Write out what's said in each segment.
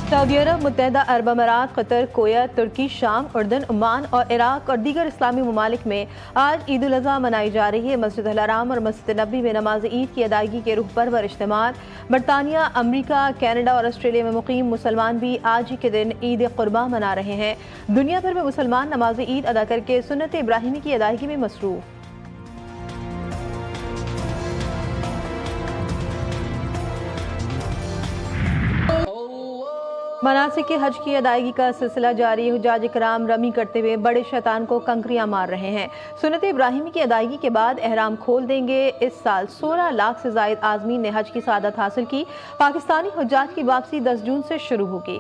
Saudi अरब, मुत्तहदा अरब अमारात, Qatar, Kuwait, तुर्की, शाम, उर्दन, Oman और इराक और दीगर इस्लामी ममालिक में आज ईद उल अज़हा मनाई जा रही है। मस्जिद अल हराम और मस्जिद नबी में नमाज ईद की अदायगी के रूह पर इज्तिमात। बरतानिया, अमरीका, कनाडा और ऑस्ट्रेलिया में मुकीम मुसलमान भी आज ही के दिन ईद कुर्बा मना रहे हैं। दुनिया भर में मुसलमान नमाज ईद अदा करके सुन्नत इब्राहिमी की अदायगी में मसरूफ। मनासिक हज की अदायगी का सिलसिला जारी। हुज्जाज इकराम रमी करते हुए बड़े शैतान को कंकरियां मार रहे हैं। सुन्नत इब्राहिमी की अदायगी के बाद एहराम खोल देंगे। इस साल 16 लाख से जायद आज़मीन ने हज की सादत हासिल की। पाकिस्तानी हुज्जाज की वापसी 10 जून से शुरू होगी।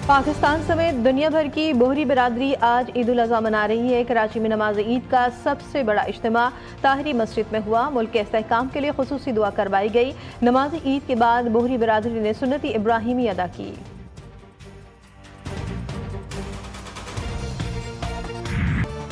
पाकिस्तान समेत दुनिया भर की बोहरी बिरादरी आज ईद उल अज़हा मना रही है। कराची में नमाज ईद का सबसे बड़ा इज्तिमा ताहिरी मस्जिद में हुआ। मुल्क के इस्तेहकाम के लिए खुसूसी दुआ करवाई गई। नमाज ईद के बाद बोहरी बिरादरी ने सुन्नत इब्राहिमी अदा की।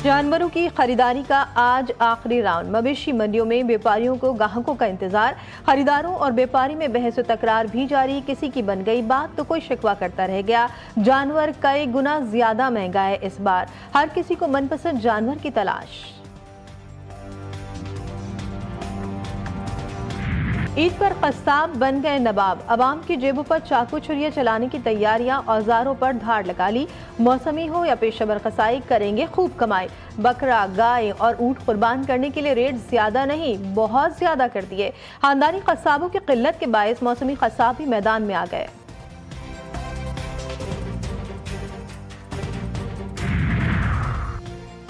जानवरों की खरीदारी का आज आखिरी राउंड। मवेशी मंडियों में व्यापारियों को ग्राहकों का इंतजार। खरीदारों और व्यापारी में बहस और तकरार भी जारी। किसी की बन गई बात तो कोई शिकवा करता रह गया। जानवर कई गुना ज्यादा महंगा है इस बार। हर किसी को मनपसंद जानवर की तलाश। ईद पर कस्साब बन गए नवाब। अवाम की जेबों पर चाकू छुरियां चलाने की तैयारियां। औजारों पर धार लगा ली। मौसमी हो या पेशेवर कसाई करेंगे खूब कमाई। बकरा, गाय और ऊंट कुर्बान करने के लिए रेट ज्यादा नहीं, बहुत ज्यादा कर दिए। खानदानी कस्साबों की किल्लत के बायस मौसमी कस्साब भी मैदान में आ गए।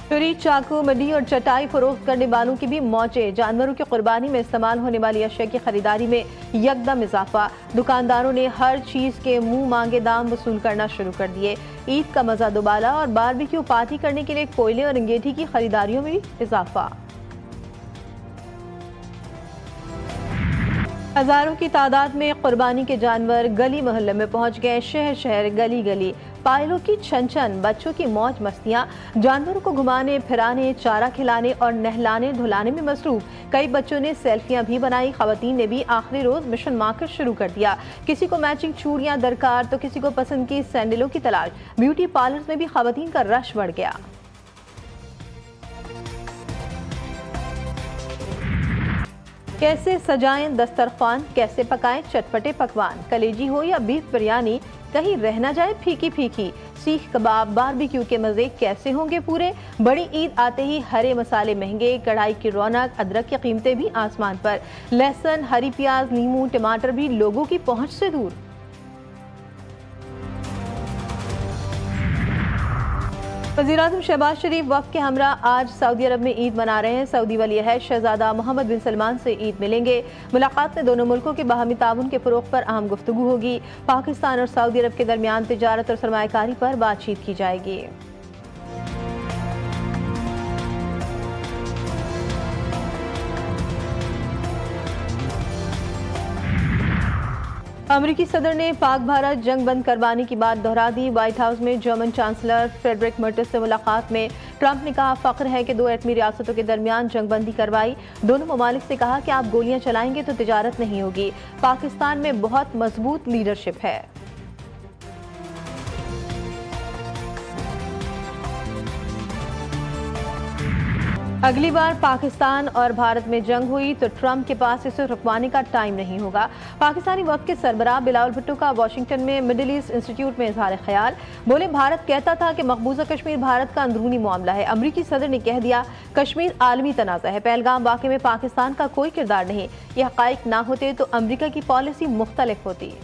छुरी, चाकू, मडी और चटाई फरोख्त करने वालों की भी मौजे। जानवरों की कुर्बानी में इस्तेमाल होने वाली अशिया की खरीदारी में यकदम इजाफा। दुकानदारों ने हर चीज के मुंह मांगे दाम वसूल करना शुरू कर दिए। ईद का मजा दुबाला और बारबेक्यू पार्टी करने के लिए कोयले और अंगीठी की खरीदारियों में भी इजाफा। हजारों की तादाद में कुर्बानी के जानवर गली मोहल्ले में पहुंच गए। शहर शहर, गली गली, पायलों की छन छन, बच्चों की मौज मस्तियां। जानवरों को घुमाने फिराने, चारा खिलाने और नहलाने धुलाने में मसरूफ। कई बच्चों ने सेल्फियां भी बनाई। खवातीन ने भी आखिरी रोज मिशन मार्केट शुरू कर दिया। किसी को मैचिंग चूड़ियां दरकार तो किसी को पसंद की सैंडलों की तलाश। ब्यूटी पार्लर में भी खवातीन का रश बढ़ गया। कैसे सजाएं दस्तरखान, कैसे पकाएं चटपटे पकवान। कलेजी हो या बीफ बिरयानी, कहीं रह न जाए फीकी फीकी। सीख कबाब, बारबेक्यू के मजे कैसे होंगे पूरे। बड़ी ईद आते ही हरे मसाले महंगे, कढ़ाई की रौनक, अदरक की कीमतें भी आसमान पर। लहसुन, हरी प्याज, नींबू, टमाटर भी लोगों की पहुंच से दूर। वज़ीर-ए-आज़म शहबाज शरीफ वफ़द के हमरा आज सऊदी अरब में ईद मना रहे हैं। सऊदी वली अहद शहजादा मोहम्मद बिन सलमान से ईद मिलेंगे। मुलाकात में दोनों मुल्कों के बाहमी ताउन के फ़रोग़ पर अहम गुफ्तगू होगी। पाकिस्तान और सऊदी अरब के दरमियान तिजारत और सरमायाकारी पर बातचीत की जाएगी। अमरीकी सदर ने पाक भारत जंग बंद करवाने की बात दोहरा दी। व्हाइट हाउस में जर्मन चांसलर फ्रेडरिक मर्टस से मुलाकात में ट्रंप ने कहा, फख्र है कि 2 एटमी रियासतों के दरमियान जंग बंदी करवाई। दोनों ममालिक से कहा कि आप गोलियां चलाएंगे तो तिजारत नहीं होगी। पाकिस्तान में बहुत मजबूत लीडरशिप है। अगली बार पाकिस्तान और भारत में जंग हुई तो ट्रंप के पास इसे रुकवाने का टाइम नहीं होगा। पाकिस्तानी वफ़द के सरबराह बिलावल भुट्टो का वाशिंगटन में मिडिल ईस्ट इंस्टीट्यूट में इजहार ख्याल। बोले, भारत कहता था कि मकबूजा कश्मीर भारत का अंदरूनी मामला है। अमरीकी सदर ने कह दिया कश्मीर आलमी तनाज़ा है। पहलगाम वाक़े में पाकिस्तान का कोई किरदार नहीं। ये हक़ाइक़ ना होते तो अमरीका की पॉलिसी मुख्तलिफ होती।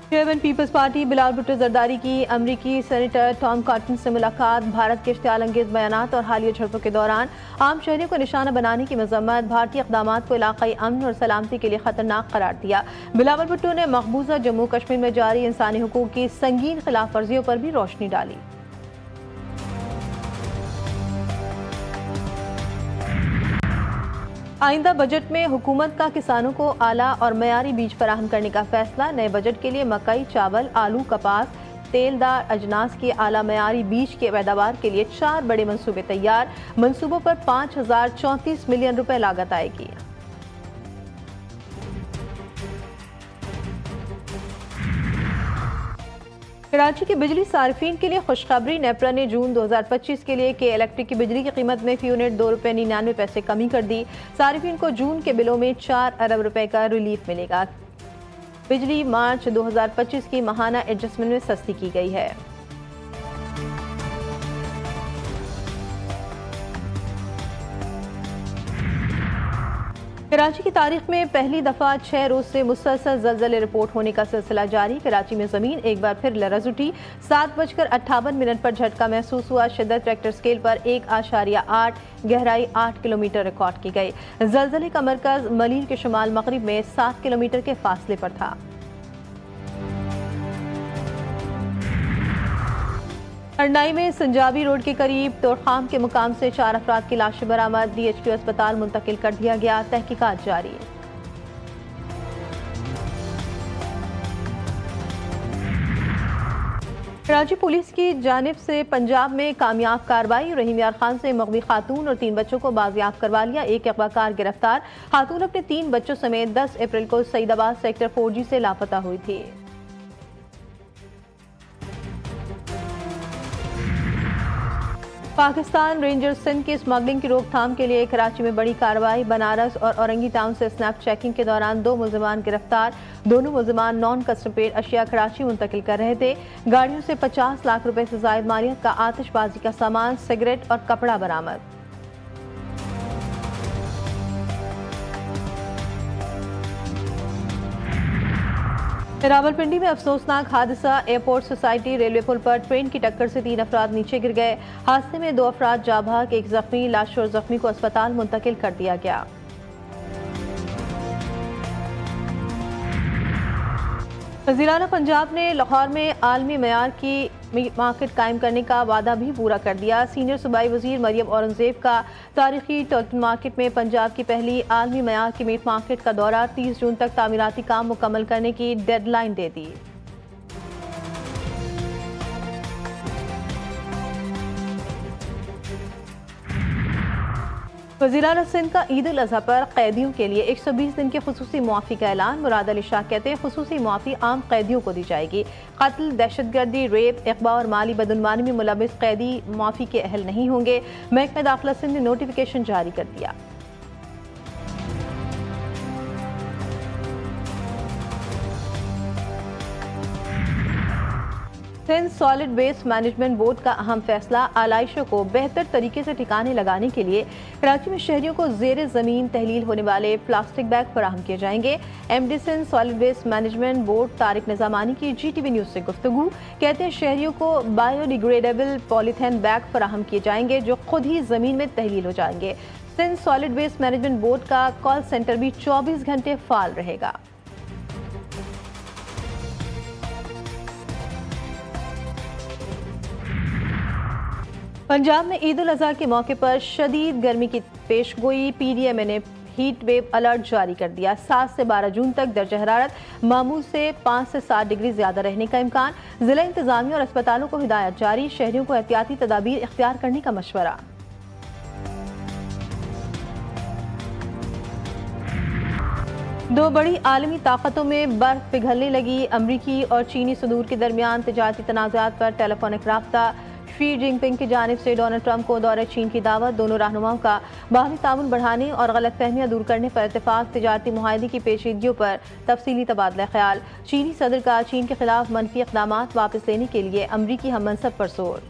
चेयरमैन पीपल्स पार्टी बिलावल भुट्टो जरदारी की अमरीकी सेनेटर टॉम कॉटन से मुलाकात। भारत के इश्तियाल अंगेज बयानात और हालिया झड़पों के दौरान आम शहरियों को निशाना बनाने की मजम्मत। भारतीय इक़दामात को इलाक़ाई अमन और सलामती के लिए खतरनाक करार दिया। बिलावल भुट्टो ने मकबूजा जम्मू कश्मीर में जारी इंसानी हुकूक की संगीन खिलाफ वर्जियों पर भी रोशनी डाली। आइंदा बजट में हुकूमत का किसानों को आला और मयारी बीज फराहम करने का फैसला। नए बजट के लिए मकई, चावल, आलू, कपास, तेलदार अजनास के आला मयारी बीज के पैदावार के लिए 4 बड़े मंसूबे तैयार। मंसूबों पर 5034 मिलियन रुपए लागत आएगी। कराची के बिजली सार्फिन के लिए खुशखबरी। नेपरा ने जून 2025 के लिए के इलेक्ट्रिक की बिजली की कीमत में फी यूनिट ₹2.99 कमी कर दी। सार्फिन को जून के बिलों में 4 अरब रुपए का रिलीफ मिलेगा। बिजली मार्च 2025 की माहाना एडजस्टमेंट में सस्ती की गई है। कराची की तारीख में पहली दफा 6 रोज से मुसलसल ज़लज़ले रिपोर्ट होने का सिलसिला जारी। कराची में जमीन एक बार फिर लरज़ उठी। 7:58 पर झटका महसूस हुआ। शिद्दत रेक्टर स्केल पर 1.8, गहराई 8 किलोमीटर रिकॉर्ड की गई। ज़लज़ले का मरकज मलीर के शुमाल मगरिब में 7 किलोमीटर के फासले पर था। अरनाई में संजाबी रोड के करीब तोड़खाम के मुकाम से 4 अफराद की लाशें बरामद। DHQ अस्पताल मुंतकिल कर दिया गया। तहकीकात जारी। कराची पुलिस की जानिब से पंजाब में कामयाब कार्रवाई। रहीम यार खान से मगवी खातून और 3 बच्चों को बाजियाब करवा लिया। एक अगवाकार गिरफ्तार। खातून अपने 3 बच्चों समेत 10 अप्रैल को सईदाबाद सेक्टर 4G से लापता हुई थी। पाकिस्तान रेंजर्स सिंध की स्मगलिंग की रोकथाम के लिए कराची में बड़ी कार्रवाई। बनारस और औरंगी टाउन से स्नैप चेकिंग के दौरान 2 मुलजिमान गिरफ्तार। दोनों मुलजिमान नॉन कस्टम पेड अशिया कराची मुंतकिल कर रहे थे। गाड़ियों से 50 लाख रुपए से जायद मालियत का आतिशबाजी का सामान, सिगरेट और कपड़ा बरामद। रावलपिंडी में अफसोसनाक हादसा। एयरपोर्ट सोसाइटी रेलवे पुल पर ट्रेन की टक्कर से 3 अफराद नीचे गिर गए। हादसे में 2 अफराद जाँ बहक, एक जख्मी। लाश और जख्मी को अस्पताल मुंतकिल कर दिया गया। वज़ीर-ए-आला पंजाब ने लाहौर में आलमी मयार की मीट मार्केट कायम करने का वादा भी पूरा कर दिया। सीनियर सूबाई वज़ीर मरियम औरंगज़ेब का तारीखी टॉल्टन मार्केट में पंजाब की पहली आलमी मयार की मीट मार्केट का दौरा। 30 जून तक तामीराती काम मुकम्मल करने की डेडलाइन दे दी। वज़ीर-ए-आला सिंध का ईद उल अज़हा पर कैदियों के लिए 120 दिन के खुसूसी मुआफ़ी का ऐलान। मुराद अली शाह कहते हैं खुसूसी मुआफ़ी आम कैदियों को दी जाएगी। कत्ल, दहशतगर्दी, रेप, इग़वा और माली बदउनवानी में मुलविस कैदी मुआफ़ी के अहल नहीं होंगे। महकमा दाखिला सिंध ने नोटिफिकेशन जारी कर दिया। Sindh solid waste management Board का अहम फैसला। आलाइशों को बेहतर तरीके से ठिकाने लगाने के लिए कराची में शहरियों को ज़ेर ज़मीन तहलील होने वाले प्लास्टिक बैग फराहम किए जाएंगे। MD Sindh solid waste management board Tariq Nizamani की GTV न्यूज़ से गुफ्तगू। कहते हैं शहरियों को बायोडिग्रेडेबल पॉलीथीन बैग फराहम किए जाएंगे जो खुद ही ज़मीन में तहलील हो जाएंगे। Sindh solid waste management Board का कॉल सेंटर भी 24 घंटे फाल रहेगा। पंजाब में ईद उल अज़हा के मौके पर शदीद गर्मी की पेशगोई। PDMA ने हीट वेव अलर्ट जारी कर दिया। 7 से 12 जून तक दर्जा हरारत मामूल से 5 से 7 डिग्री ज्यादा रहने का इम्कान। जिला इंतजामिया और अस्पतालों को हिदायत जारी। शहरियों को एहतियाती तदाबीर इख्तियार करने का मशवरा। दो बड़ी आलमी ताकतों में बर्फ पिघलने लगी। अमरीकी और चीनी सदूर के दरमियान तिजारती तनाज़ात पर टेलीफोनिक राब्ता। शी जिनपिंग की जानिब से डोनाल्ड ट्रंप को दौरे चीन की दावत। दोनों रहनुमाओं का बाहमी ताउन बढ़ाने और गलतफहमियां दूर करने पर इत्तेफाक। तिजारती मुआहदे की पेचीदगियों पर तफसीली तबादला ख्याल। चीनी सदर का चीन के खिलाफ मनफी इक़दामात वापस लेने के लिए अमरीकी हम मनसब पर जोर।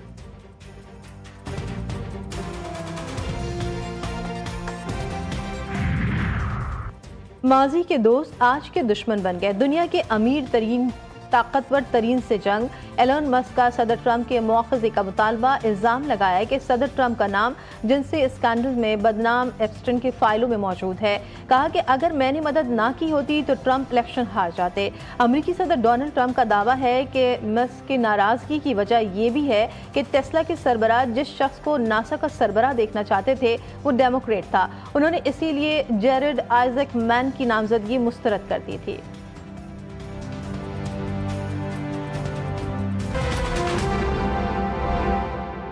माजी के दोस्त आज के दुश्मन बन गए। दुनिया के अमीर तरीन ताकतवर तरीन से जंग। एलन मस्क का सदर ट्रंप के मुआखजे का मुतालबा। इल्जाम लगाया कि सदर ट्रंप का नाम जिनसी स्कैंडल में बदनाम एप्स्टीन की फाइलों में मौजूद है। कहा कि अगर मैंने मदद ना की होती तो ट्रंप इलेक्शन हार जाते। अमरीकी सदर डोनाल्ड ट्रंप का दावा है कि मस्क की नाराजगी की वजह यह भी है कि टेस्ला के सरबराह जिस शख्स को नासा का सरबराह देखना चाहते थे वो डेमोक्रेट था। उन्होंने इसीलिए जेरेड आइजक मैन की नामजदगी मुस्तरद कर दी थी।